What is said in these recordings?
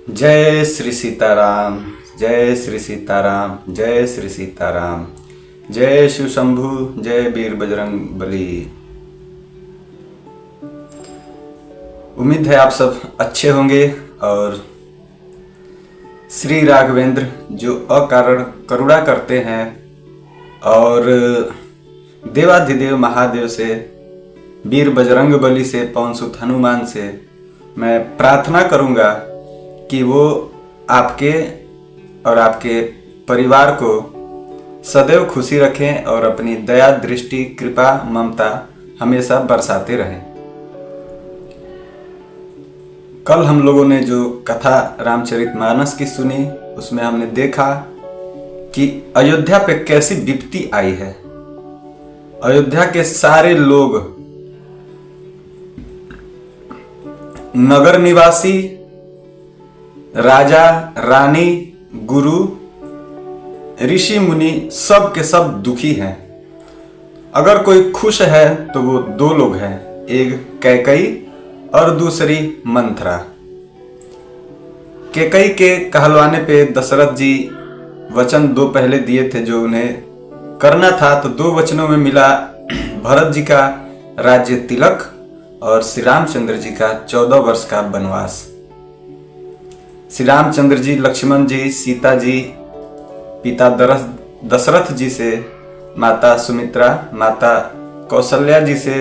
जय श्री सीताराम। जय श्री सीताराम। जय श्री सीताराम। जय शिव शंभु। जय वीर बजरंग बली। उम्मीद है आप सब अच्छे होंगे और श्री राघवेंद्र जो अकारण करुणा करते हैं और देवाधिदेव महादेव से, वीर बजरंग बली से, पवनसुत हनुमान से मैं प्रार्थना करूंगा कि वो आपके और आपके परिवार को सदैव खुशी रखें और अपनी दया, दृष्टि, कृपा, ममता हमेशा बरसाते रहें। कल हम लोगों ने जो कथा रामचरितमानस की सुनी, उसमें हमने देखा कि अयोध्या पे कैसी विपत्ति आई है। अयोध्या के सारे लोग, नगर निवासी, राजा, रानी, गुरु, ऋषि मुनि, सब के सब दुखी हैं। अगर कोई खुश है तो वो दो लोग हैं, एक कैकई और दूसरी मंथरा। कैकई के कहलवाने पे दशरथ जी वचन दो पहले दिए थे जो उन्हें करना था, तो दो वचनों में मिला भरत जी का राज्य तिलक और श्री रामचंद्र जी का 14 वर्ष का वनवास। श्री रामचंद्र जी, लक्ष्मण जी, सीता जी पिता दशरथ जी से, माता सुमित्रा, माता कौशल्या जी से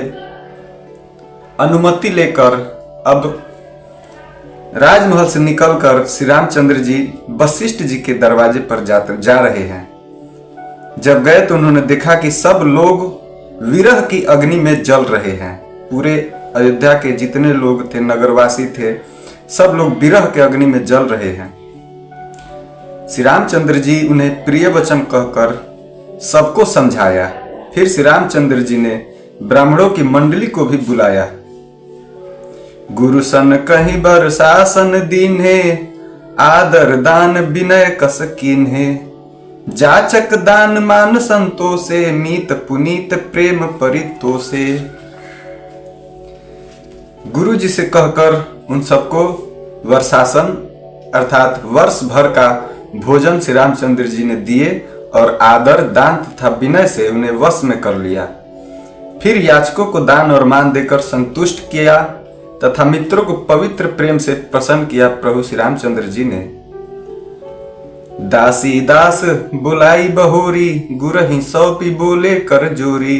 अनुमति लेकर अब राजमहल से निकलकर श्री रामचंद्र जी वशिष्ठ जी के दरवाजे पर जा रहे हैं। जब गए तो उन्होंने देखा कि सब लोग विरह की अग्नि में जल रहे हैं। पूरे अयोध्या के जितने लोग थे, नगरवासी थे, सब लोग विरह के अग्नि में जल रहे हैं। श्री रामचंद्र जी उन्हें प्रिय वचन कहकर सबको समझाया। फिर श्री रामचंद्र जी ने ब्राह्मणों की मंडली को भी बुलाया। गुरु सन कहीं बर शासन दीन्हे, आदर दान विनय कस कीन्हे, जाचक दान मान संतोषे, मीत पुनीत प्रेम परितोषे। गुरु जी से कहकर उन सबको वर्षासन अर्थात वर्ष भर का भोजन श्री रामचंद्र जी ने दिए और आदर, दान तथा विनय से उन्हें वश में कर लिया। फिर याचकों को दान और मान देकर संतुष्ट किया तथा मित्रों को पवित्र प्रेम से प्रसन्न किया। प्रभु श्री रामचंद्र जी ने दासी दास बुलाई बहोरी, गुरहि सौंपी बोले कर जोरी,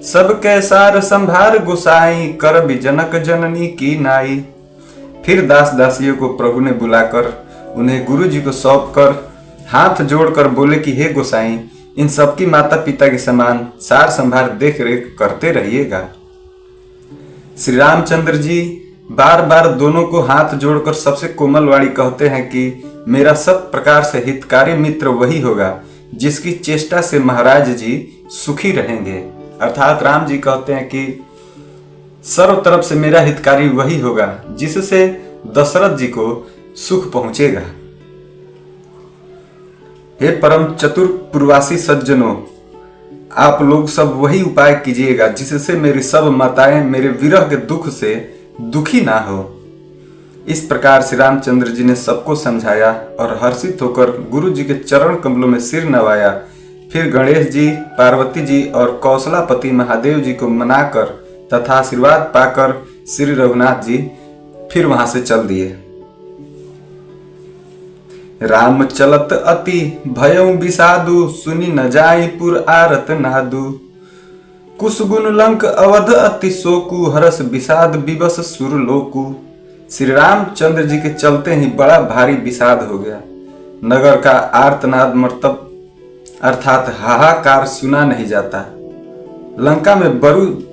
सब कैसार संभार गोसाई, कर भी जनक जननी की नाई। फिर दास दासियों को प्रभु ने बुलाकर उन्हें गुरु जी को सौंप कर हाथ जोड़कर बोले कि हे गोसाई, इन सबकी माता पिता के समान सार संभार देख रेख करते रहिएगा। श्री रामचंद्र जी बार बार दोनों को हाथ जोड़कर सबसे कोमल वाणी कहते हैं कि मेरा सब प्रकार से हितकारी मित्र वही होगा जिसकी चेष्टा से महाराज जी सुखी रहेंगे। अर्थात राम जी कहते हैं कि सर्व तरफ से मेरा हितकारी वही होगा जिससे दशरथ जी को सुख पहुंचेगा। हे परम चतुर पूर्वासी सज्जनों, आप लोग सब वही उपाय कीजिएगा जिससे मेरी सब माताएं मेरे विरह के दुख से दुखी ना हो। इस प्रकार श्री रामचंद्र जी ने सबको समझाया और हर्षित होकर गुरु जी के चरण कमलों में सिर नवाया। फिर गणेश जी, पार्वती जी और कौशलापति महादेव जी को मनाकर तथा आशीर्वाद पाकर श्री रघुनाथ जी फिर वहां से चल दिए। राम चलत अति भयउ बिसादु, सुनी न जाई पुर आरत नादु, कुशगुन लंक अवध अति शोकु, हरस विषाद विवश सुर लोकु। श्री रामचंद्र जी के चलते ही बड़ा भारी विषाद हो गया। नगर का आर्तनाद मर्तब अर्थात हाहाकार सुना नहीं जाता। लंका में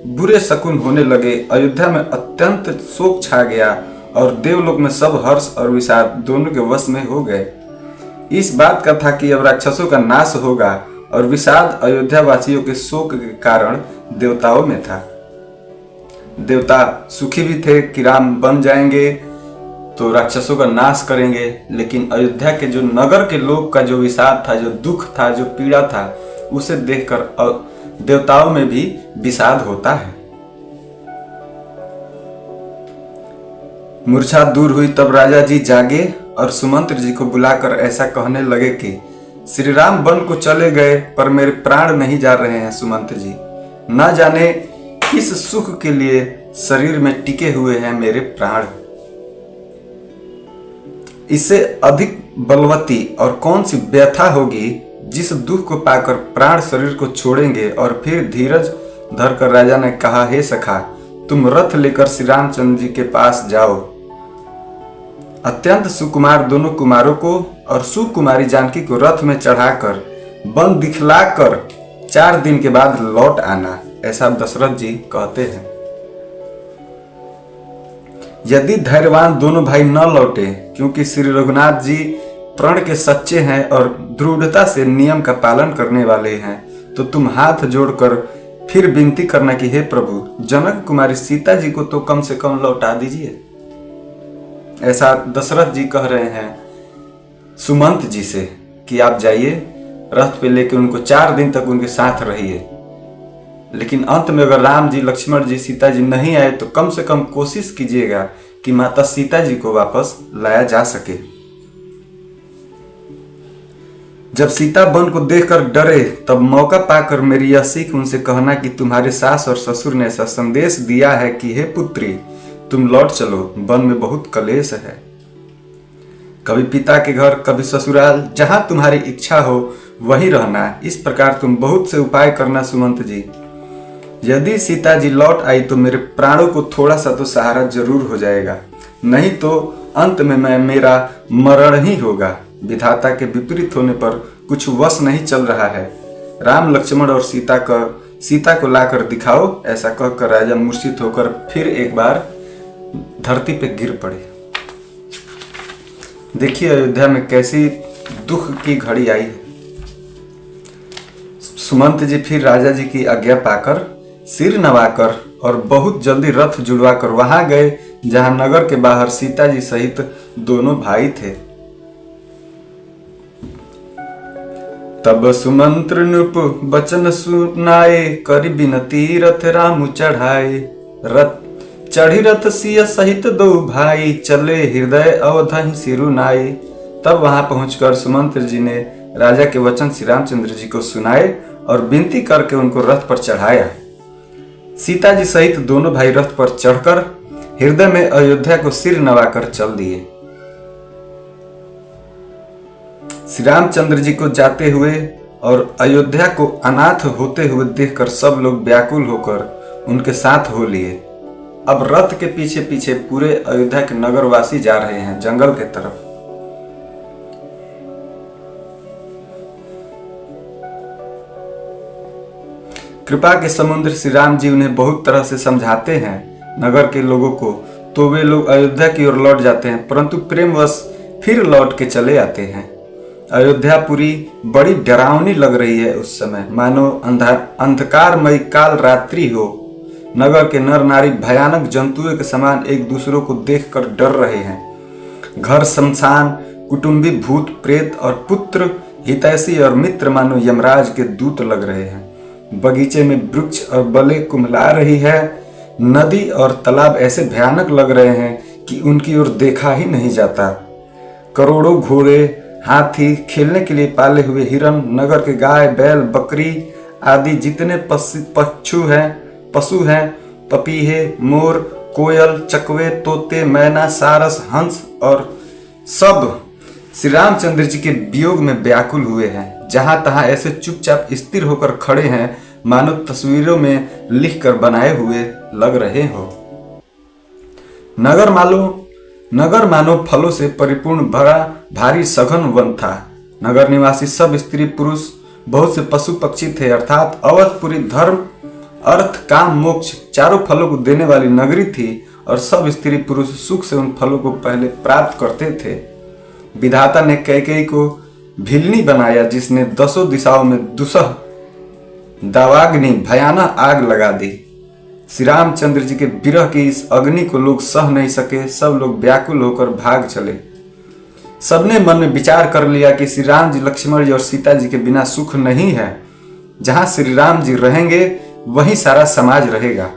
बुरे शकुन होने लगे। अयोध्या में अत्यंत शोक छा गया और देवलोक में सब हर्ष और विषाद दोनों के वश में हो गए। इस बात का था कि अब राक्षसों का नाश होगा और विषाद अयोध्या वासियों के शोक के कारण देवताओं में था। देवता सुखी भी थे कि राम बन जाएंगे तो राक्षसों का नाश करेंगे, लेकिन अयोध्या के जो नगर के लोग का जो विषाद था, जो दुख था, जो पीड़ा था, उसे देखकर देवताओं में भी विषाद होता है। मूर्छा दूर हुई तब राजा जी जागे और सुमंत्र जी को बुलाकर ऐसा कहने लगे कि श्री राम वन को चले गए पर मेरे प्राण नहीं जा रहे हैं सुमंत्र जी। न जाने किस सुख के लिए शरीर में टिके हुए हैं मेरे प्राण। इससे अधिक बलवती और कौन सी व्यथा होगी जिस दुख को पाकर प्राण शरीर को छोड़ेंगे। और फिर धीरज धरकर राजा ने कहा, हे सखा, तुम रथ लेकर श्री रामचंद्र जी के पास जाओ। अत्यंत सुकुमार दोनों कुमारों को और सुकुमारी जानकी को रथ में चढ़ाकर वन दिखलाकर 4 दिन के बाद लौट आना, ऐसा दशरथ जी कहते हैं। यदि धैर्यवान दोनों भाई न लौटे, क्योंकि श्री रघुनाथ जी प्रण के सच्चे हैं और दृढ़ता से नियम का पालन करने वाले हैं, तो तुम हाथ जोड़कर फिर विनती करना कि हे प्रभु, जनक कुमारी सीता जी को तो कम से कम लौटा दीजिए। ऐसा दशरथ जी कह रहे हैं सुमंत जी से कि आप जाइए रथ पे लेके उनको 4 दिन तक उनके साथ रहिए। लेकिन अंत में अगर राम जी, लक्ष्मण जी, सीता जी नहीं आए तो कम से कम कोशिश कीजिएगा कि माता सीता जी को वापस लाया जा सके। जब सीता वन को देखकर डरे तब मौका पाकर मेरी यह सीख उनसे कहना कि तुम्हारे सास और ससुर ने ऐसा संदेश दिया है कि हे पुत्री, तुम लौट चलो, वन में बहुत कलेश है। कभी पिता के घर, कभी ससुराल, जहां तुम्हारी इच्छा हो वहीं रहना। इस प्रकार तुम बहुत से उपाय करना सुमंत जी। यदि सीता जी लौट आई तो मेरे प्राणों को थोड़ा सा तो सहारा जरूर हो जाएगा, नहीं तो अंत में मेरा मरण ही होगा। विधाता के विपरीत होने पर कुछ वश नहीं चल रहा है। राम, लक्ष्मण और सीता को लाकर दिखाओ। ऐसा कहकर राजा मूर्छित होकर फिर एक बार धरती पे गिर पड़े। देखिए अयोध्या में कैसी दुख की घड़ी आई है। सुमंत जी फिर राजा जी की आज्ञा पाकर सिर नवाकर और बहुत जल्दी रथ जुड़वाकर वहां गए जहां नगर के बाहर सीता जी सहित दोनों भाई थे। तब सुमंत्र नृप बचन सुनाए, करि बिनती रथ राम चढ़ाए। रथ चढ़ी रथ सिय सहित दो भाई, चले हृदय अवधहि सिरुनाई। तब वहां पहुंचकर सुमंत्र जी ने राजा के वचन श्री रामचंद्र जी को सुनाए और विनती करके उनको रथ पर चढ़ाया। सीता जी सहित दोनों भाई रथ पर चढ़कर हृदय में अयोध्या को सिर नवाकर चल दिए। श्री रामचंद्र जी को जाते हुए और अयोध्या को अनाथ होते हुए देखकर सब लोग व्याकुल होकर उनके साथ हो लिए। अब रथ के पीछे पीछे पूरे अयोध्या के नगरवासी जा रहे हैं जंगल के तरफ। कृपा के समुद्र श्री राम जी उन्हें बहुत तरह से समझाते हैं नगर के लोगों को, तो वे लोग अयोध्या की ओर लौट जाते हैं, परंतु प्रेमवश फिर लौट के चले आते हैं। अयोध्यापुरी बड़ी डरावनी लग रही है उस समय, मानो अंधकारमयी काल रात्रि हो। नगर के नर नारी भयानक जंतुओं के समान एक दूसरों को देखकर डर रहे हैं। घर शमशान, कुटुंबी भूत प्रेत और पुत्र हितैषी और मित्र मानो यमराज के दूत लग रहे हैं। बगीचे में वृक्ष और बले कुम्हला रही है। नदी और तालाब ऐसे भयानक लग रहे हैं कि उनकी ओर देखा ही नहीं जाता। करोड़ों घोड़े, हाथी, खेलने के लिए पाले हुए हिरन, नगर के गाय, बैल, बकरी आदि जितने पशु हैं, पपीहे, मोर, कोयल, चकवे, तोते, मैना, सारस, हंस और सब श्री रामचंद्र जी के वियोग में व्याकुल हुए हैं। जहां तहां ऐसे चुपचाप स्थिर होकर खड़े हैं मानो तस्वीरों में लिखकर बनाए हुए लग रहे हो। नगर मानो फलों से परिपूर्ण भरा भारी सघन वन था। नगर निवासी सब स्त्री पुरुष, बहुत से पशु पक्षी थे, अर्थात अवधपुरी धर्म, अर्थ, काम, मोक्ष चारों फलों को देने वाली नगरी थी और सब स्त्री पुरुष सुख से उन फलों को पहले प्राप्त करते थे। विधाता ने कैकेयी को भिलनी बनाया, जिसने 10 दिशाओं में दुसह दावाग्नि भयानक आग लगा दी। श्री रामचंद्र जी के विरह की इस अग्नि को लोग सह नहीं सके। सब लोग व्याकुल होकर भाग चले। सबने मन में विचार कर लिया कि श्री राम जी, लक्ष्मण जी और सीता जी के बिना सुख नहीं है। जहां श्री राम जी रहेंगे वहीं सारा समाज रहेगा।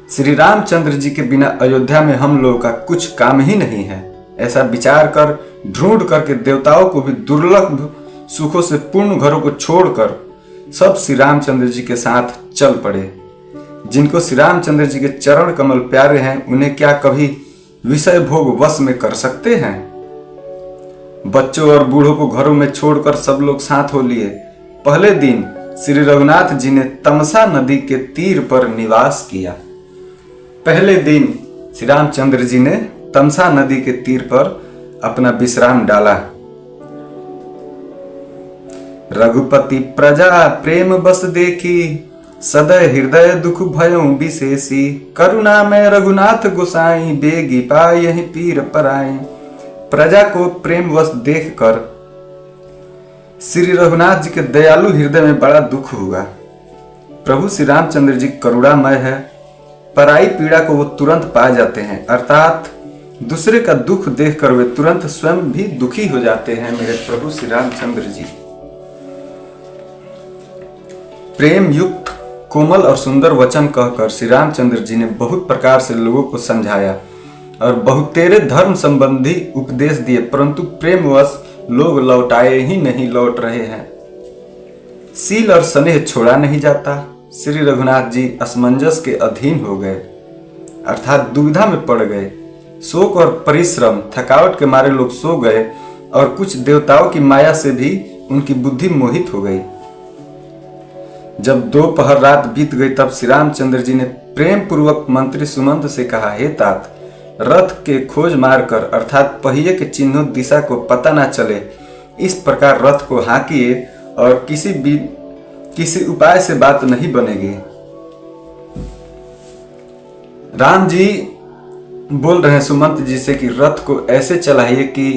श्री रामचंद्र जी के बिना अयोध्या में हम लोगों का कुछ काम ही नहीं है। ऐसा विचार कर ढूंढ करके देवताओं को भी दुर्लभ सुखों से पूर्ण घरों को छोड़कर सब श्री रामचंद्र जी के साथ चल पड़े। जिनको श्री रामचंद्र जी के चरण कमल प्यारे हैं, उन्हें क्या कभी विषय भोग वश में कर सकते हैं? बच्चों और बूढ़ों को घरों में छोड़कर सब लोग साथ हो लिए। पहले दिन श्री रघुनाथ जी ने तमसा नदी के तीर पर निवास किया। पहले दिन श्री रामचंद्र जी ने तमसा नदी के तीर पर अपना विश्राम डाला। रघुपति प्रजा प्रेम बस देखी, सदय हृदय दुख भयों विशेषी। करुणा में रघुनाथ गोसाई, बेगी पाए यही पीर पराई। प्रजा को प्रेम वश देखकर श्री रघुनाथ जी के दयालु हृदय में बड़ा दुख हुआ। प्रभु श्री रामचंद्र जी करुणामय है, पराई पीड़ा को वो तुरंत पा जाते हैं, अर्थात दूसरे का दुख देखकर वे तुरंत स्वयं भी दुखी हो जाते हैं। मेरे प्रभु श्री रामचंद्र जी प्रेम युक्त कोमल और सुंदर वचन कहकर श्री रामचंद्र जी ने बहुत प्रकार से लोगों को समझाया और बहुतेरे धर्म संबंधी उपदेश दिए, परंतु प्रेमवश लोग लौटाए ही नहीं लौट रहे हैं। सील और स्नेह छोड़ा नहीं जाता। श्री रघुनाथ जी असमंजस के अधीन हो गए, अर्थात दुविधा में पड़ गए। शोक और परिश्रम थकावट के मारे लोग सो गए और कुछ देवताओं की माया से भी उनकी बुद्धि मोहित हो गई। जब दोपहर रात बीत गई तब श्री रामचंद्र जी ने प्रेम पूर्वक मंत्री सुमंत से कहा, हे तात, रथ के खोज मारकर अर्थात पहिए के चिन्हों दिशा को पता ना चले, इस प्रकार रथ को हाँकिए और किसी उपाय से बात नहीं बनेगी। राम जी बोल रहे हैं सुमंत जी से कि रथ को ऐसे चलाइए कि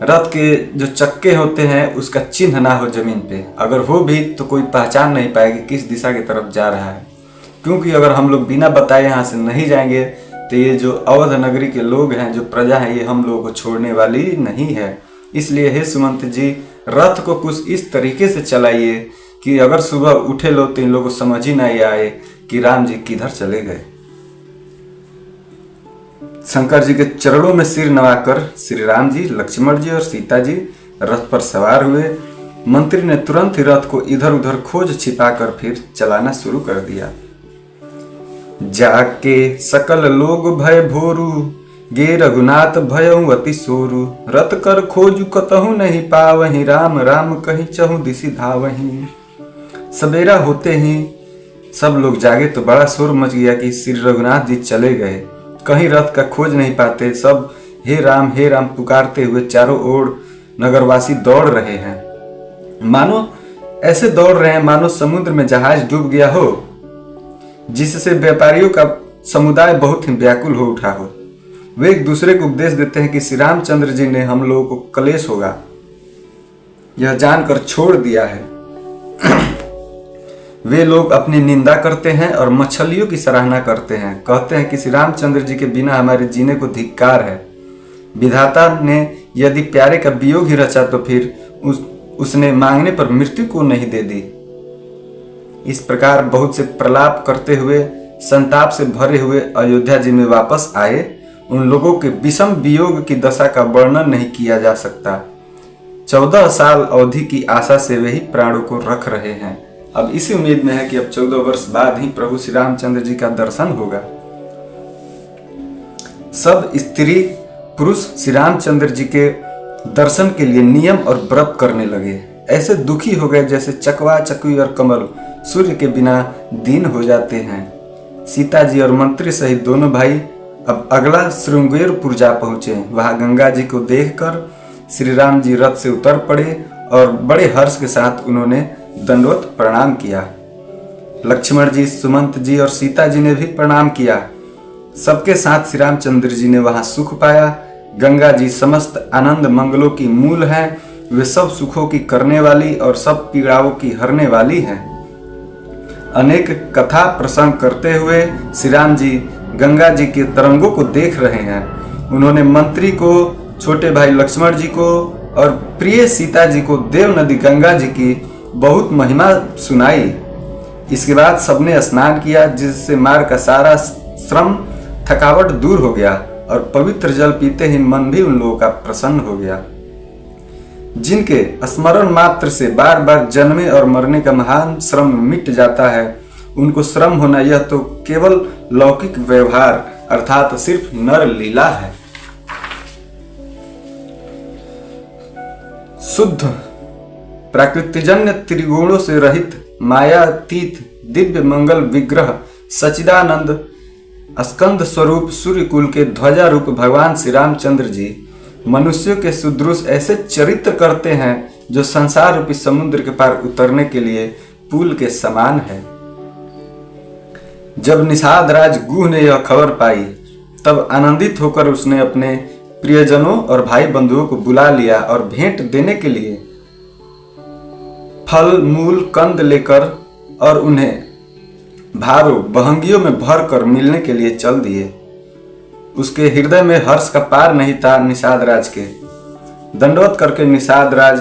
रथ के जो चक्के होते हैं उसका चिन्ह ना हो जमीन पे, अगर हो भी तो कोई पहचान नहीं पाएगी किस दिशा की तरफ जा रहा है। क्योंकि अगर हम लोग बिना बताए यहाँ से नहीं जाएंगे तो ये जो अवध नगरी के लोग हैं, जो प्रजा है, ये हम लोगों को छोड़ने वाली नहीं है। इसलिए हे सुमंत जी, रथ को कुछ इस तरीके से चलाइए कि अगर सुबह उठे लो तो इन लोगों को समझ ही नहीं आए कि राम जी किधर चले गए। शंकर जी के चरणों में सिर नवाकर श्री राम जी, लक्ष्मण जी और सीता जी रथ पर सवार हुए। मंत्री ने तुरंत ही रथ को इधर उधर खोज छिपाकर फिर चलाना शुरू कर दिया। जाके सकल लोग भय भोरू, गे रघुनाथ भयउ अति सोरू। रथ कर खोजु कतहु नहीं पावहि, राम राम कहीं चहु दिशि धावहि। सवेरा होते ही सब लोग जागे तो बड़ा शोर मच गया कि श्री रघुनाथ जी चले गए, कहीं रथ का खोज नहीं पाते। सब हे राम पुकारते हुए चारों ओर नगरवासी दौड़ रहे हैं। मानो ऐसे दौड़ रहे हैं मानो समुद्र में जहाज डूब गया हो, जिससे व्यापारियों का समुदाय बहुत ही व्याकुल हो उठा हो। वे एक दूसरे को उपदेश देते हैं कि श्री रामचंद्र जी ने हम लोगों को क्लेश होगा यह जानकर छोड़ दिया है। वे लोग अपनी निंदा करते हैं और मछलियों की सराहना करते हैं, कहते हैं कि श्री रामचंद्र जी के बिना हमारे जीने को धिक्कार है। विधाता ने यदि प्यारे का वियोग ही रचा तो फिर उसने मांगने पर मृत्यु को नहीं दे दी। इस प्रकार बहुत से प्रलाप करते हुए संताप से भरे हुए अयोध्या जी में वापस आए। उन लोगों के विषम वियोग की दशा का वर्णन नहीं किया जा सकता। 14 साल अवधि की आशा से वे ही प्राणों को रख रहे हैं। अब इसी उम्मीद में है कि अब 14 वर्ष बाद ही प्रभु श्री रामचंद्र जी का दर्शन होगा। सब स्त्री पुरुष श्री रामचंद्र जी के दर्शन के लिए नियम और व्रत करने लगे। ऐसे दुखी हो गए जैसे चकवा चकवी और कमल सूर्य के बिना दीन हो जाते हैं। सीता जी और मंत्री सहित दोनों भाई अब अगला श्रृंगेरपुर जा पहुंचे। वहां गंगा जी को देखकर श्री राम जी रथ से उतर पड़े और बड़े हर्ष के साथ उन्होंने दंडवत प्रणाम किया। लक्ष्मण जी, सुमंत जी और सीता जी ने भी प्रणाम किया। सबके साथ श्री रामचंद्र जी ने वहां सुख पाया। गंगा जी समस्त आनंद मंगलों की मूल है। वे सब सुखों की करने वाली और सब पीड़ाओं की हरने वाली हैं। अनेक कथा प्रसंग करते हुए श्री राम जी गंगा जी के तरंगों को देख रहे हैं। उन्होंने मंत्री को, छोटे भाई लक्ष्मण जी को और प्रिय सीता जी को देव नदी गंगा जी की बहुत महिमा सुनाई। इसके बाद सबने स्नान किया, जिससे मार्ग का सारा श्रम थकावट दूर हो गया। और पवित्र जल पीते ही मन भी उन लोगों का प्रसन्न हो गया। जिनके स्मरण मात्र से बार बार जन्मे और मरने का महान श्रम मिट जाता है, उनको श्रम होना यह तो केवल लौकिक व्यवहार अर्थात सिर्फ नर लीला है। शुद्ध प्राकृतिजन्य त्रिगुणों से रहित मायातीत दिव्य मंगल विग्रह सच्चिदानंद स्कंद स्वरूप सूर्यकुल के ध्वजा रूप भगवान श्री रामचंद्र जी मनुष्यों के सुदृश ऐसे चरित्र करते हैं जो संसार रूपी समुद्र के पार उतरने के लिए पुल के समान है। जब निषाद राज गुह ने यह खबर पाई, तब आनंदित होकर उसने अपने प्रियजनों और भाई बंधुओं को बुला लिया और भेंट देने के लिए फल मूल कंद लेकर और उन्हें भारों बहंगियों में भर कर मिलने के लिए चल दिए। उसके हृदय में हर्ष का पार नहीं था। निषाद राज के दंडवत करके निषाद राज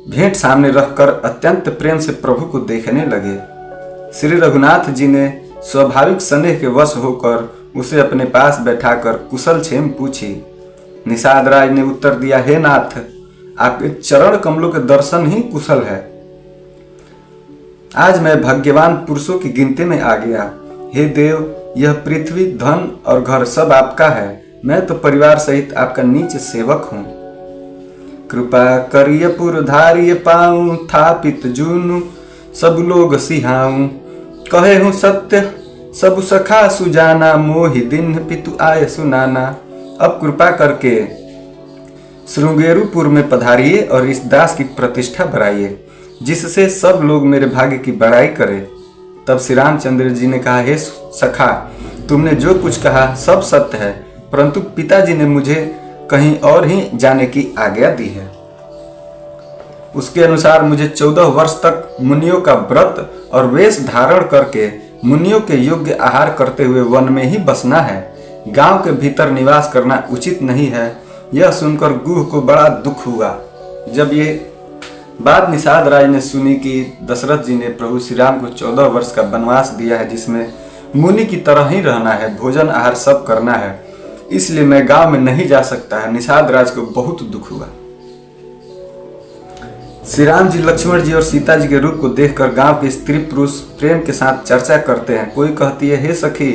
भेंट सामने रखकर अत्यंत प्रेम से प्रभु को देखने लगे। श्री रघुनाथ जी ने स्वाभाविक स्नेह के वश होकर उसे अपने पास बैठाकर कुशल क्षेम पूछी। निषाद राज ने उत्तर दिया, हे नाथ, आपके चरण कमलों के दर्शन ही कुशल है। आज मैं भाग्यवान पुरुषों की गिनती में आ गया। हे देव, यह पृथ्वी धन और घर सब आपका है। मैं तो परिवार सहित आपका नीच सेवक हूँ। कृपा करिय पुरधारिय पाऊं, थापित जूनु सब लोग सिहाऊं। कहे हूँ सत्य सब सखा सुजाना, मोहि दिन पितु आय सुनाना। अब कृपा करके श्रृंगेरुपुर में पधारिए और इस दास की प्रतिष्ठा बढ़ाइए, जिससे सब लोग मेरे भाग्य की बड़ाई करें। तब श्री रामचंद्र जी ने कहा, हे सखा, तुमने जो कुछ कहा सब सत्य है, परंतु पिताजी ने मुझे कहीं और ही जाने की आज्ञा दी है। उसके अनुसार मुझे 14 वर्ष तक मुनियों का व्रत और वेश धारण करके मुनियों के योग्य आहार करते हुए वन में ही बसना है। गांव के भीतर निवास करना उचित नहीं है। यह सुनकर गुह को बड़ा दुख हुआ। जब ये बात निषाद राज ने सुनी कि दशरथ जी ने प्रभु श्री राम को 14 वर्ष का वनवास दिया है, जिसमें मुनि की तरह ही रहना है, भोजन आहार सब करना है, इसलिए मैं गांव में नहीं जा सकता है। निषाद राज को बहुत दुख हुआ। श्री राम जी, लक्ष्मण जी और सीता जी के रूप को देखकर गांव के स्त्री पुरुष प्रेम के साथ चर्चा करते हैं। कोई कहती है, हे सखी,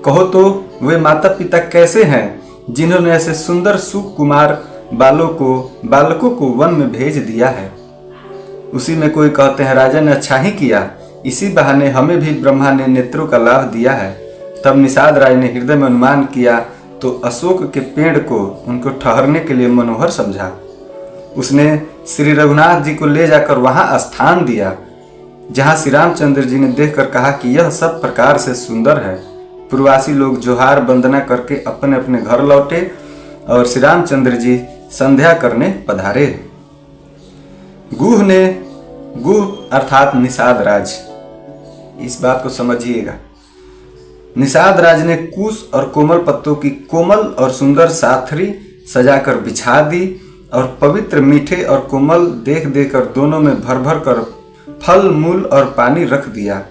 कहो तो वे माता पिता कैसे हैं जिन्होंने ऐसे सुंदर सुकुमार बालकों को वन में भेज दिया है। उसी में कोई कहते हैं, राजा ने अच्छा ही किया, इसी बहाने हमें भी ब्रह्मा ने नेत्रों का लाभ दिया है। तब निषाद राज ने हृदय में अनुमान किया तो अशोक के पेड़ को उनको ठहरने के लिए मनोहर समझा। उसने श्री रघुनाथ जी को ले जाकर वहां स्थान दिया, जहां श्री रामचंद्र जी ने देखकर कहा कि यह सब प्रकार से सुंदर है। पूर्ववासी लोग जोहार वंदना करके अपने अपने घर लौटे और श्री रामचंद्र जी संध्या करने पधारे। गुह अर्थात निषाद राज, इस बात को समझिएगा। निषाद राज ने कुश और कोमल पत्तों की कोमल और सुंदर साथरी सजाकर बिछा दी और पवित्र मीठे और कोमल देख देकर दोनों में भर भर कर फल मूल और पानी रख दिया,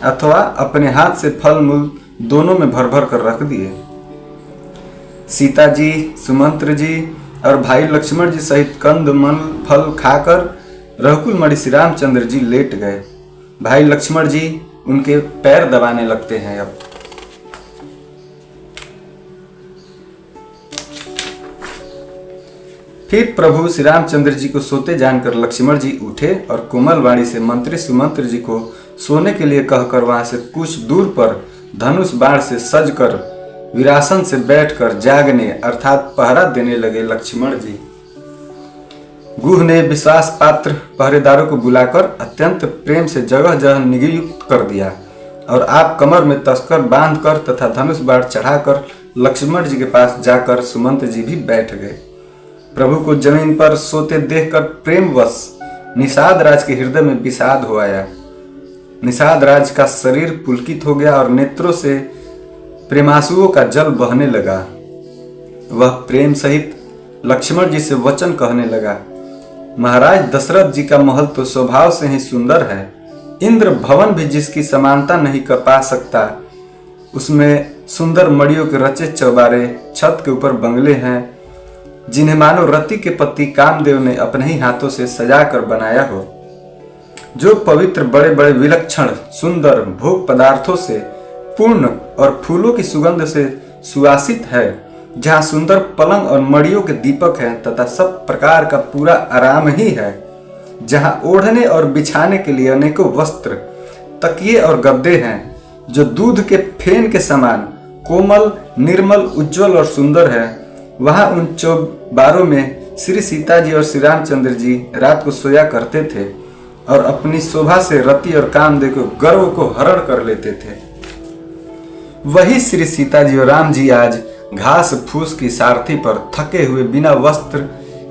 अथवा अपने हाथ से फल मूल दोनों में भर भर कर रख दिए। सीता जी, सुमंत्र जी और भाई लक्ष्मण जी सहित कंद मन फल खाकर रघुकुल मणि श्री रामचंद्र जी लेट गए। भाई लक्ष्मण जी उनके पैर दबाने लगते हैं। अब फिर प्रभु श्री रामचंद्र जी को सोते जानकर लक्ष्मण जी उठे और कोमल वाणी से मंत्री सुमंत्र जी को सोने के लिए कहकर वहां से कुछ दूर पर धनुष बाण से सजकर विरासन से बैठकर जागने अर्थात पहरा देने लगे। लक्ष्मण जी गुह ने विश्वास पात्र पहरेदारों को बुलाकर अत्यंत प्रेम से जगह जगह नियुक्त कर दिया और आप कमर में तस्कर बांधकर तथा धनुष बाण चढ़ाकर लक्ष्मण जी के पास जाकर सुमंत्र जी भी बैठ गए। प्रभु को जमीन पर सोते देखकर प्रेमवश निषाद राज के हृदय में विषाद हो आया। निषाद राज का शरीर पुलकित हो गया और नेत्रों से प्रेमासुओं का जल बहने लगा। वह प्रेम सहित लक्ष्मण जी से वचन कहने लगा, महाराज दशरथ जी का महल तो स्वभाव से ही सुंदर है। इंद्र भवन भी जिसकी समानता नहीं कर पा सकता, उसमें सुंदर मड़ियों के रचे चौबारे, छत के ऊपर बंगले हैं जिन्हें मानो रति के पति कामदेव ने अपने ही हाथों से सजा कर बनाया हो। जो पवित्र बड़े बड़े विलक्षण सुंदर भोग पदार्थों से पूर्ण और फूलों की सुगंध से सुवासित है, जहाँ सुंदर पलंग और मड़ियों के दीपक हैं तथा सब प्रकार का पूरा आराम ही है, जहाँ ओढ़ने और बिछाने के लिए अनेकों वस्त्र, तकिए और गद्दे हैं, जो दूध के फेन के समान कोमल, निर्मल, उज्जवल और सुंदर है। वहां उन चौबारों में श्री सीता जी और श्री रामचंद्र जी रात को सोया करते थे और अपनी शोभा से रति और कामदेव के गर्व को हरण कर लेते थे। वही श्री सीता जी और राम जी आज घास फूस की सारथी पर थके हुए बिना वस्त्र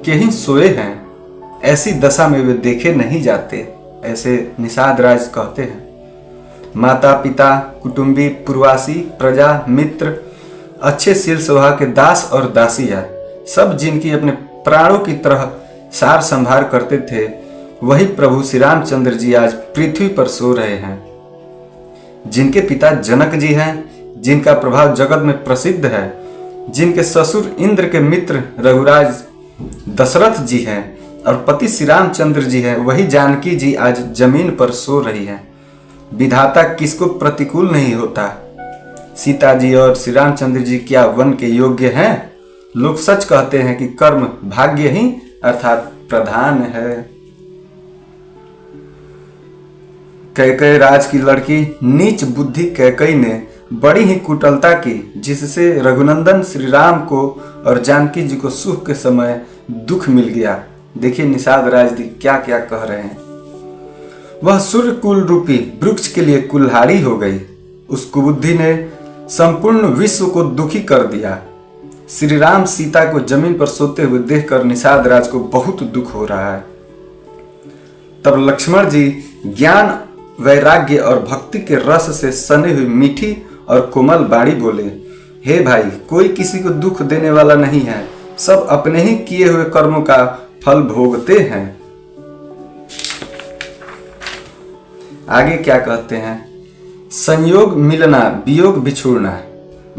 के ही सोए हैं। ऐसी दशा में वे देखे नहीं जाते, ऐसे निषाद राज कहते हैं। माता पिता, कुटुंबी, पूर्वासी, प्रजा, मित्र, अच्छे शील स्वभाव के दास और दासियां, सब जिनकी अपने प्राणों की तरह सार संभार करते थे, वही प्रभु श्री रामचंद्र जी आज पृथ्वी पर सो रहे हैं। जिनके पिता जनक जी हैं, जिनका प्रभाव जगत में प्रसिद्ध है, जिनके ससुर इंद्र के मित्र रघुराज दशरथ जी हैं और पति श्री रामचंद्र जी हैं, वही जानकी जी आज जमीन पर सो रही हैं। विधाता किसको प्रतिकूल नहीं होता। सीता जी और श्री रामचंद्र जी क्या वन के योग्य हैं? लोग सच कहते हैं कि कर्म भाग्य ही अर्थात प्रधान है। कैकेयी राज की लड़की नीच बुद्धि कैकेयी ने बड़ी ही कुटिलता की, जिससे रघुनंदन श्री राम को और जानकी जी को सुख के समय दुख मिल गया। देखिए निषाद राज जी क्या क्या कह रहे हैं। वह सूर्य कुल रूपी वृक्ष के लिए कुल्हाड़ी हो गई। उस कुबुद्धि ने संपूर्ण विश्व को दुखी कर दिया। श्री राम सीता को जमीन पर सोते हुए देखकर निषाद राज को बहुत दुख हो रहा है। तब लक्ष्मण जी ज्ञान, वैराग्य और भक्ति के रस से सनी हुई मीठी और कोमल बाणी बोले, हे भाई, कोई किसी को दुख देने वाला नहीं है, सब अपने ही किए हुए कर्मों का फल भोगते हैं। आगे क्या कहते हैं? संयोग मिलना, वियोग बिछुड़ना,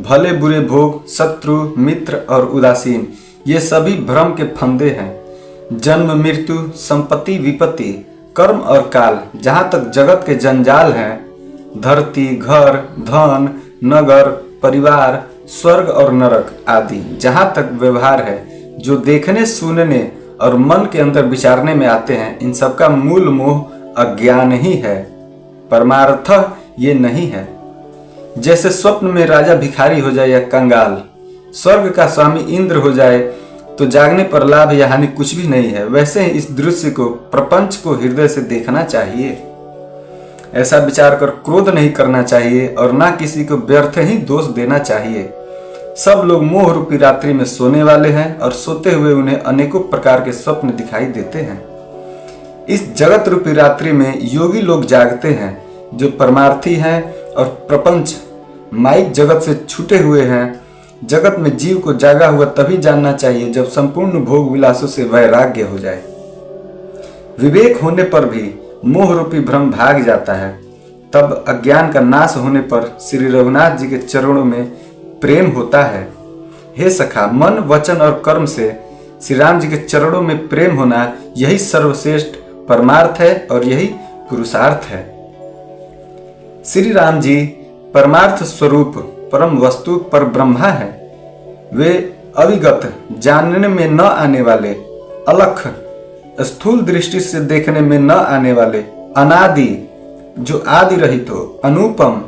भले बुरे भोग, शत्रु, मित्र और उदासीन, ये सभी भ्रम के फंदे हैं। जन्म, मृत्यु, संपत्ति, विपत्ति, कर्म और काल, जहाँ तक जगत के जंजाल हैं, धरती, घर, धन, नगर, परिवार, स्वर्ग और नरक आदि, जहाँ तक व्यवहार है, जो देखने, सुनने और मन के अंदर विचारने में आते हैं, इन सबका मूल मोह अज्ञान ही है, परमार्थ ये नहीं है। जैसे स्वप्न में राजा भिखारी हो जाए या कंगाल, स्वर्ग का स्वामी इंद्र हो जाए तो जागने पर लाभ या हानि कुछ भी नहीं है, वैसे ही इस दृश्य को, प्रपंच को हृदय से देखना चाहिए। ऐसा विचार कर क्रोध नहीं करना चाहिए और ना किसी को व्यर्थ ही दोष देना चाहिए। सब लोग मोह रूपी रात्रि में सोने वाले हैं और सोते हुए उन्हें अनेकों प्रकार के स्वप्न दिखाई देते हैं। इस जगत रूपी रात्रि में योगी लोग जागते हैं, जो परमार्थी हैं और प्रपंच माइक जगत से छूटे हुए हैं। जगत में जीव को जागा हुआ तभी जानना चाहिए जब संपूर्ण भोग विलासों से वैराग्य हो जाए। विवेक होने पर भी मोह रूपी भ्रम भाग जाता है। तब अज्ञान का नाश होने पर श्री रघुनाथ जी के चरणों में प्रेम होता है। हे सखा, मन, वचन और कर्म से श्री राम जी के चरणों में प्रेम होना, यही सर्वश्रेष्ठ परमार्थ है और यही पुरुषार्थ है। श्री राम जी परमार्थ स्वरूप परम वस्तु पर ब्रह्मा है। वे अविगत, जानने में न आने वाले, अलख, स्थूल दृष्टि से देखने में न आने वाले, अनादि, जो आदि रहित हो, अनुपम,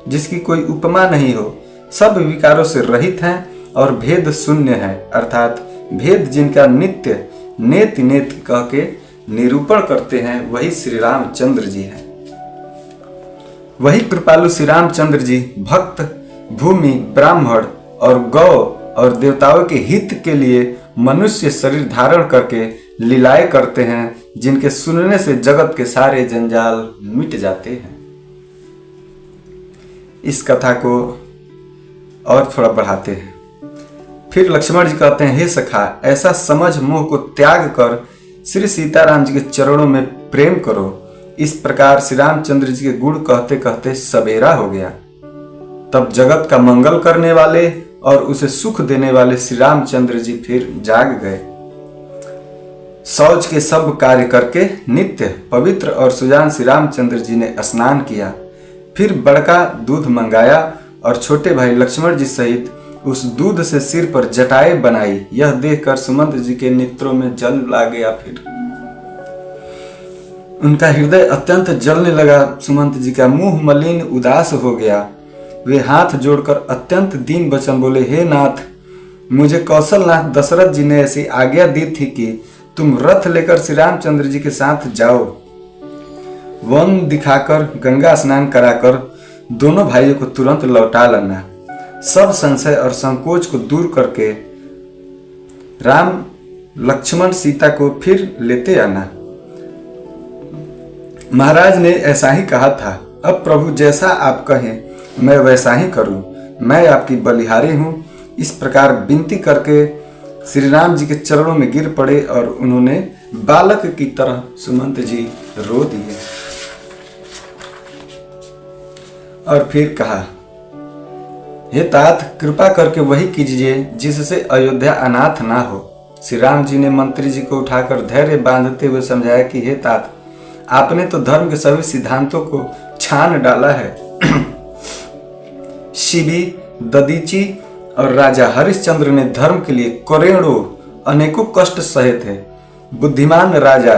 जिसकी कोई उपमा नहीं हो, सब विकारों से रहित हैं और भेद शून्य है, अर्थात भेद जिनका नित्य नेति नेति कह के निरूपण करते हैं, वही श्री रामचंद्र जी हैं। वही कृपालु श्री रामचंद्र जी भक्त, भूमि, ब्राह्मण और गौ और देवताओं के हित के लिए मनुष्य शरीर धारण करके लीलाएं करते हैं, जिनके सुनने से जगत के सारे जंजाल मिट जाते हैं। इस कथा को और थोड़ा बढ़ाते हैं। फिर लक्ष्मण जी कहते हैं, हे सखा, ऐसा समझ मोह को त्याग कर श्री सीताराम जी के चरणों में प्रेम करो। इस प्रकार श्री रामचंद्र जी के गुण कहते कहते सवेरा हो गया। तब जगत का मंगल करने वाले और उसे सुख देने वाले श्री रामचंद्र जी फिर जाग गए। शौच के सब कार्य करके नित्य पवित्र और सुजान श्री रामचंद्र जी ने स्नान किया। फिर बड़का दूध मंगाया और छोटे भाई लक्ष्मण जी सहित उस दूध से सिर पर जटाएं बनाई। यह देखकर सुमंत जी के नेत्रों में जल ला गया। फिर उनका हृदय अत्यंत जलने लगा। सुमंत जी का मुंह मलिन उदास हो गया। वे हाथ जोड़कर अत्यंत दीन वचन बोले, हे नाथ, मुझे कौशलनाथ दशरथ जी ने ऐसी आज्ञा दी थी कि तुम रथ लेकर श्री रामचंद्र जी के साथ जाओ। वन दिखाकर गंगा स्नान कराकर दोनों भाइयों को तुरंत लौटा लाना। सब संशय और संकोच को दूर करके राम लक्ष्मण सीता को फिर लेते आना। महाराज ने ऐसा ही कहा था। अब प्रभु जैसा आप कहें मैं वैसा ही करूं। मैं आपकी बलिहारी हूं। इस प्रकार विनती करके श्री राम जी के चरणों में गिर पड़े और उन्होंने बालक की तरह सुमंत जी रो दिए और फिर कहा, हे तात, कृपा करके वही कीजिए जिससे अयोध्या अनाथ ना हो। श्री राम जी ने मंत्री जी को उठाकर धैर्य बांधते हुए समझाया कि हे तात, आपने तो धर्म के सभी सिद्धांतों को छान डाला है। शिबी, ददीची और राजा हरिश्चंद्र ने धर्म के लिए करोड़ों अनेकों कष्ट सहे थे। बुद्धिमान राजा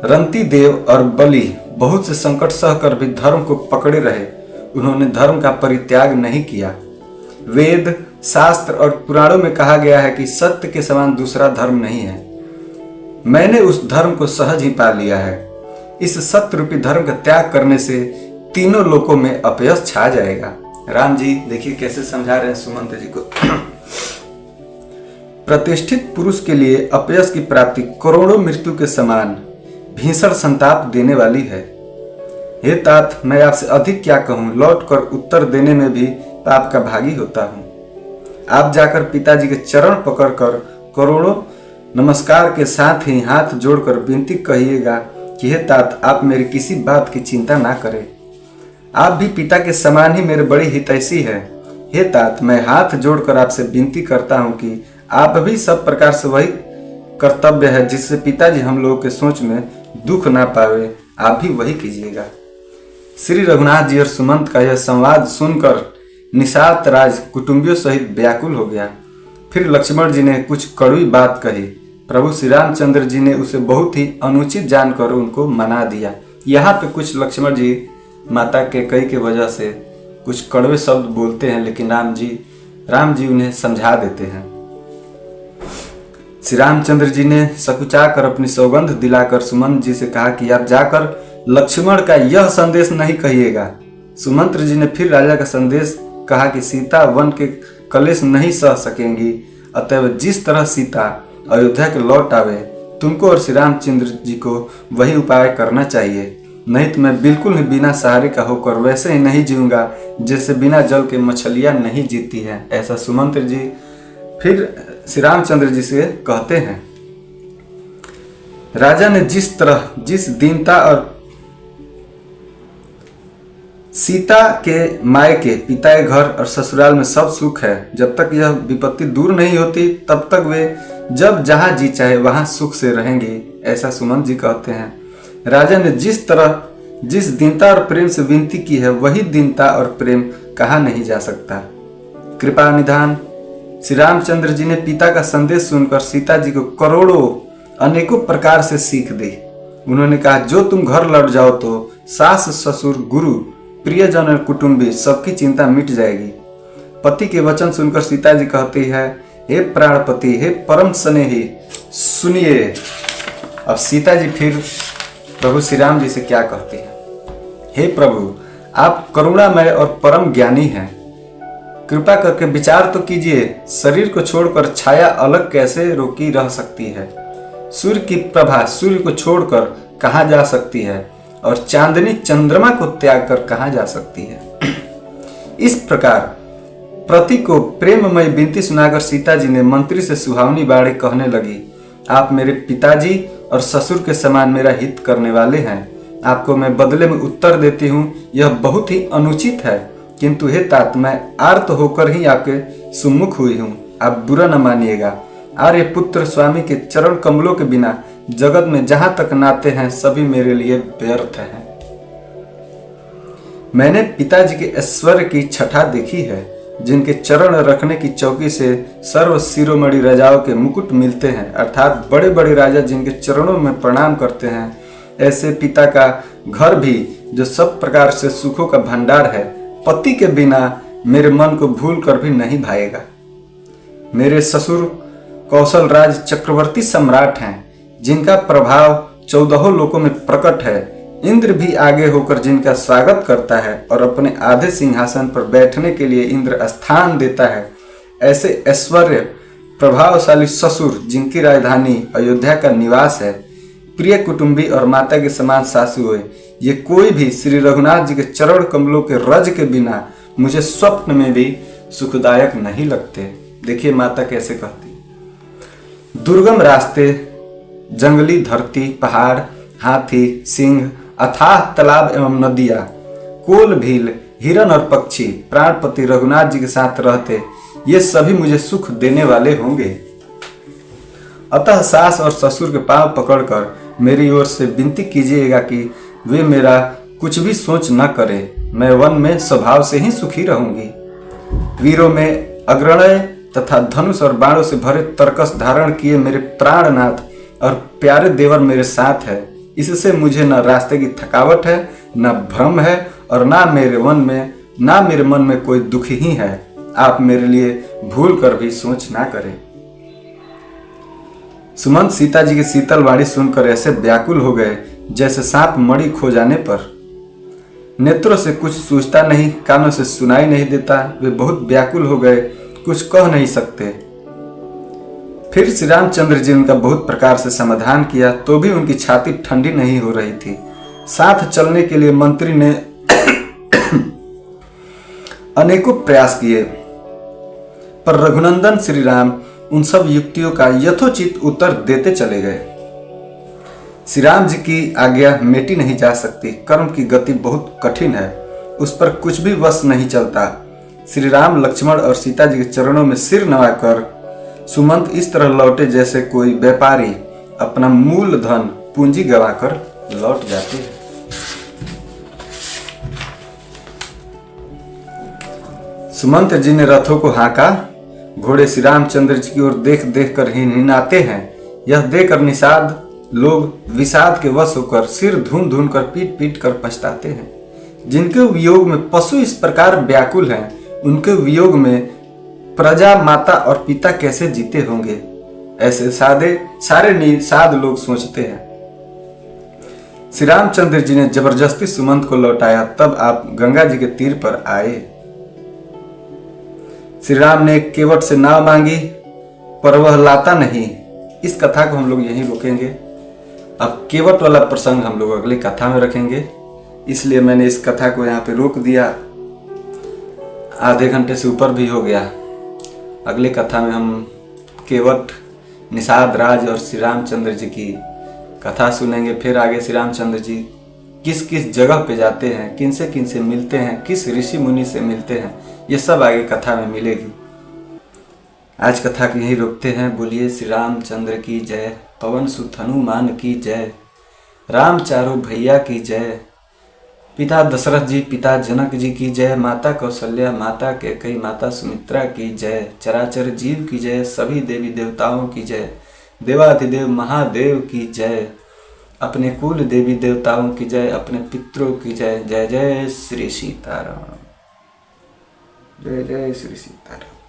रंतिदेव और बलि बहुत से संकट सहकर भी धर्म को पकड़े रहे। उन्होंने धर्म का परित्याग नहीं किया। वेद, शास्त्र और पुराणों में कहा गया है कि सत्य के समान दूसरा धर्म नहीं है। मैंने उस धर्म को सहज ही पा लिया है। इस सत्य रूपी धर्म का त्याग करने से तीनों लोकों में अपयश छा जाएगा। राम जी देखिए कैसे समझा रहे हैं सुमंत जी को। प्रतिष्ठित पुरुष के लिए अपयश की प्राप्ति करोड़ों मृत्यु के समान भीषण संताप देने वाली है। हे तात, मैं आपसे अधिक क्या कहूँ, लौट कर उत्तर देने में भी पाप का भागी होता हूँ। आप जाकर पिताजी के चरण पकड़कर करोड़ों नमस्कार के साथ ही हाथ जोड़कर विनती कहिएगा कि हे तात, आप मेरी किसी बात की चिंता ना करें। आप भी पिता के समान ही मेरे बड़ी हितैषी है। हे तात, मैं हाथ जोड़कर आपसे विनती करता हूँ कि आप भी सब प्रकार से वही कर्तव्य है जिससे पिताजी हम लोगों के सोच में दुख ना पावे, आप भी वही कीजिएगा। श्री रघुनाथ जी और सुमंत का यह संवाद सुनकर निषाद राज कुटुंबियों सहित व्याकुल हो गया। फिर लक्ष्मण जी ने कुछ कड़वी बात कही। प्रभु श्री रामचंद्र जी ने उसे बहुत ही अनुचित जानकर उनको मना दिया। यहाँ पे कुछ लक्ष्मण जी माता के कई के वजह से कुछ कड़वे शब्द बोलते हैं, लेकिन राम जी उन्हें समझा देते हैं। श्री रामचंद्र जी ने सकुचाकर अपनी सौगंध दिलाकर सुमंत जी से कहा कि आप जाकर लक्ष्मण का यह संदेश नहीं कहिएगा। सुमंत जी ने फिर राजा का संदेश कहा कि सीता वन के कलेश नहीं सह सकेंगी, अतएव जिस तरह सीता अयोध्या के लौट आवे, तुमको और श्री रामचंद्र जी को वही उपाय करना चाहिए। नहीं तो मैं बिल्कुल ही बिना सहारे का होकर वैसे ही नहीं जीऊंगा जैसे बिना जल के मछलियां नहीं जीती हैं। ऐसा सुमंत जी फिर श्री रामचंद्र जी से कहते हैं। राजा ने जिस तरह जिस दीनता और सीता के मायके, पिता के घर और ससुराल में सब सुख है। जब तक यह विपत्ति दूर नहीं होती तब तक वे जब जहां जी चाहे वहां सुख से रहेंगी, ऐसा सुमंत जी कहते हैं। राजा ने जिस तरह जिस दीनता और प्रेम से विनती की है, वही दीनता और प्रेम कहा नहीं जा सकता। कृपा निधान श्री रामचंद्र जी ने पिता का संदेश सुनकर सीता जी को करोड़ों अनेकों प्रकार से सीख दी। उन्होंने कहा, जो तुम घर लौट जाओ तो सास ससुर गुरु प्रियजन और कुटुंबी सबकी चिंता मिट जाएगी। पति के वचन सुनकर सीता जी कहती है, हे प्राणपति, हे परम स्नेही, सुनिए। अब सीता जी फिर प्रभु श्री राम जी से क्या कहती है। हे प्रभु, आप करुणामय और परम ज्ञानी हैं। कृपा करके विचार तो कीजिए, शरीर को छोड़कर छाया अलग कैसे रोकी रह सकती है। सूर्य की प्रभा सूर्य को छोड़कर कहाँ जा सकती है और चांदनी चंद्रमा को त्याग कर कहाँ जा सकती है। इस प्रकार पति को प्रेममय विनती सुनाकर सीता जी ने मंत्री से सुहावनी बातें कहने लगी। आप मेरे पिताजी और ससुर के समान मेरा हित करने वाले हैं। आपको मैं बदले में उत्तर देती हूँ, यह बहुत ही अनुचित है किंतु हे तात, मैं आर्त होकर ही आपके सुमुख हुई हूँ, आप बुरा न मानिएगा। आर्य पुत्र स्वामी के चरण कमलों के बिना जगत में जहां तक नाते हैं सभी मेरे लिए व्यर्थ हैं। मैंने पिताजी के ऐश्वर्य की छठा देखी है, जिनके चरण रखने की चौकी से सर्व शिरोमणि राजाओं के मुकुट मिलते हैं, अर्थात बड़े बड़े राजा जिनके चरणों में प्रणाम करते हैं। ऐसे पिता का घर भी, जो सब प्रकार से सुखों का भंडार है, पति के बिना मेरे मन को भूल कर भी नहीं भाएगा। मेरे ससुर कौशल राज चक्रवर्ती सम्राट हैं, जिनका प्रभाव 14 लोकों में प्रकट है। इंद्र भी आगे होकर जिनका स्वागत करता है और अपने आधे सिंहासन पर बैठने के लिए इंद्र स्थान देता है। ऐसे ऐश्वर्य प्रभावशाली ससुर, जिनकी राजधानी अयोध्या का निवास है, प्रिय कुटुंबी और माता के समान सासू है, ये कोई भी श्री रघुनाथ जी के चरण कमलों के रज के बिना मुझे स्वप्न में भी सुखदायक नहीं लगते। देखिए माता कैसे कहती, दुर्गम रास्ते, जंगली धरती, पहाड़, हाथी, सिंह, अथाह तालाब एवं नदियां, कोल भील, हिरन और पक्षी प्राणपति रघुनाथ जी के साथ रहते, ये सभी मुझे सुख देने वाले होंगे। अतः सास और ससुर के पांव पकड़कर मेरी ओर से विनती कीजिएगा कि वे मेरा कुछ भी सोच न करे। मैं वन में स्वभाव से ही सुखी रहूंगी। वीरों में अग्रणय तथा धनुष और बाणों से भरे तरकस धारण किए मेरे प्राणनाथ और प्यारे देवर मेरे साथ है। इससे मुझे न रास्ते की थकावट है, न भ्रम है, और ना मेरे मन में कोई दुख ही है। आप मेरे लिए भूल कर भी सोच ना करें। सुमंत सीता जी की शीतल वाणी सुनकर ऐसे व्याकुल हो गए जैसे सांप मणि खो जाने पर। नेत्रों से कुछ सूझता नहीं, कानों से सुनाई नहीं देता। वे बहुत व्याकुल हो गए, कुछ कह नहीं सकते। फिर श्री रामचंद्र जी उनका बहुत प्रकार से समाधान किया, तो भी उनकी छाती ठंडी नहीं हो रही थी। साथ चलने के लिए मंत्री ने अनेकों प्रयास किए, पर रघुनंदन श्री राम उन सब युक्तियों का यथोचित उत्तर देते चले गए। श्री राम जी की आज्ञा मेटी नहीं जा सकती। कर्म की गति बहुत कठिन है, उस पर कुछ भी वश नहीं चलता। श्री राम, लक्ष्मण और सीता जी के चरणों में सिर नवाकर सुमंत इस तरह लौटे जैसे कोई व्यापारी अपना मूल धन पूंजी गंवाकर लौट जाते हैं। सुमंत जी ने रथों को हाँका। घोड़े श्री रामचंद्र जी की ओर देख देख कर ही निनाते हैं। यह देखकर निषाद लोग विषाद के वश होकर सिर धून धून कर पीट पीट कर पछताते हैं। जिनके वियोग में पशु इस प्रकार व्याकुल हैं, उनके वियोग में प्रजा, माता और पिता कैसे जीते होंगे, ऐसे सारे निषाद लोग सोचते हैं। श्री रामचंद्र जी ने जबरदस्ती सुमंत को लौटाया। तब आप गंगा जी के तीर पर आए। श्री राम ने केवट से नाव मांगी, पर वह लाता नहीं। इस कथा को हम लोग यहीं रोकेंगे। अब केवट वाला प्रसंग हम लोग अगली कथा में रखेंगे, इसलिए मैंने इस कथा को यहाँ पे रोक दिया। आधे घंटे से ऊपर भी हो गया। अगली कथा में हम केवट, निषाद राज और श्री रामचंद्र जी की कथा सुनेंगे। फिर आगे श्री रामचंद्र जी किस किस जगह पे जाते हैं, किन से मिलते हैं, किस ऋषि मुनि से मिलते हैं, ये सब आगे कथा में मिलेगी। आज कथा को यहीं रोकते हैं। बोलिए श्री रामचंद्र की जय, पवन सुत हनुमान की जय, राम चारों भैया की जय, पिता दशरथ जी, पिता जनक जी की जय, माता कौशल्या, माता कैकेयी, माता सुमित्रा की जय, चराचर जीव की जय, सभी देवी देवताओं की जय, देवाधिदेव महादेव की जय, अपने कुल देवी देवताओं की जय, अपने पितरों की जय। जय जय श्री सीताराम, जय जय श्री सीताराम।